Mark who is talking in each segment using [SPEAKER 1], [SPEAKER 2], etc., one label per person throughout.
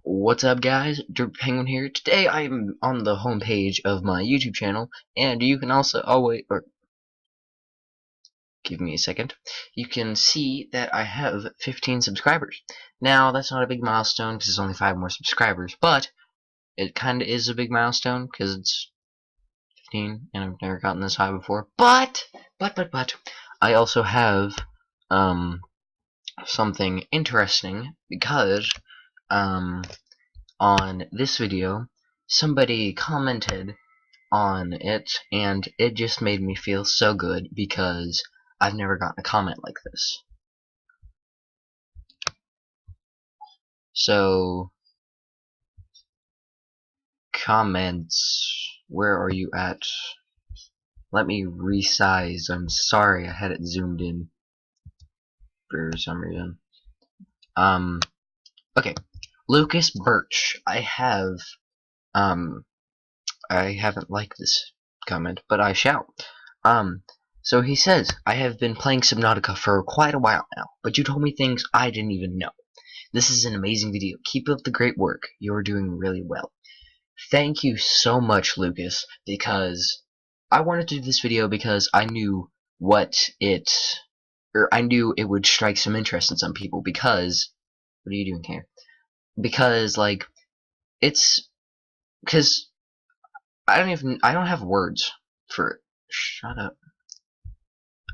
[SPEAKER 1] What's up, guys? Derp Penguin here. Today I am on the home page of my YouTube channel, and you can also give me a second. You can see that I have 15 subscribers. Now, that's not a big milestone because it's only 5 more subscribers, but it kind of is a big milestone because it's 15, and I've never gotten this high before. But I also have something interesting because on this video, somebody commented on it, and it just made me feel so good because I've never gotten a comment like this. So, comments, where are you at? Let me resize. I'm sorry, I had it zoomed in for some reason. Okay. Lucas Burch. I haven't liked this comment, but I shall. So he says, I have been playing Subnautica for quite a while now, but you told me things I didn't even know. This is an amazing video. Keep up the great work. You're doing really well. Thank you so much, Lucas, because I wanted to do this video because I knew I knew it would strike some interest in some people because, what are you doing here? Because, like, because I don't have words for it. Shut up.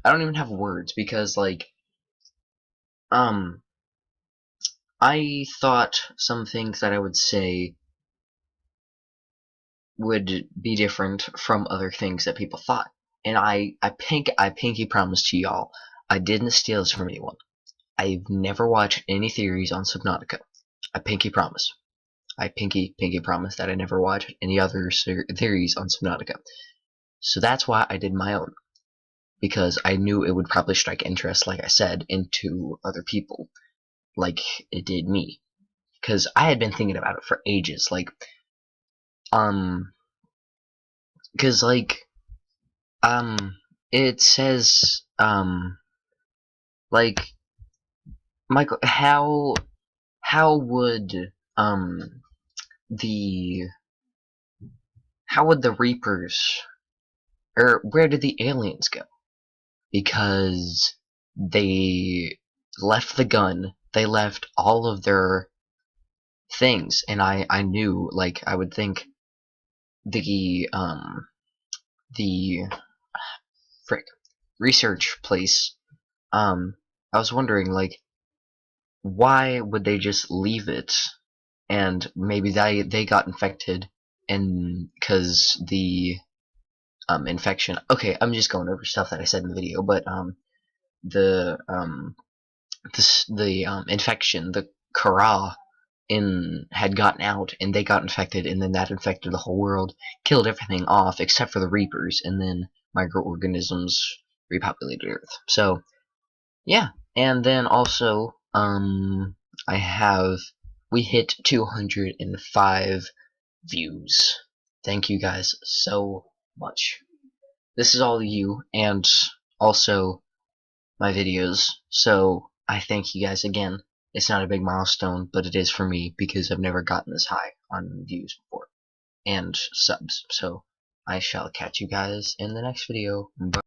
[SPEAKER 1] I don't even have words because, like, I thought some things that I would say would be different from other things that people thought. And I pinky promise to y'all, I didn't steal this from anyone. I've never watched any theories on Subnautica. I pinky promise. I pinky promise that I never watched any other theories on Subnautica. So that's why I did my own. Because I knew it would probably strike interest, like I said, into other people. Like it did me. Because I had been thinking about it for ages. Because, it says, like, Michael, how would, the Reapers, or where did the aliens go? Because they left the gun, they left all of their things, and I knew, like, I would think the research place, I was wondering, like, why would they just leave it? And maybe they got infected, and because the infection. Okay, I'm just going over stuff that I said in the video, but the infection, the Kara had gotten out, and they got infected, and then that infected the whole world, killed everything off except for the Reapers, and then microorganisms repopulated Earth. So yeah, and then also we hit 205 views. Thank you guys so much. This is all you, and also my videos, so I thank you guys again. It's not a big milestone, but it is for me because I've never gotten this high on views before and subs. So I shall catch you guys in the next video. Bye.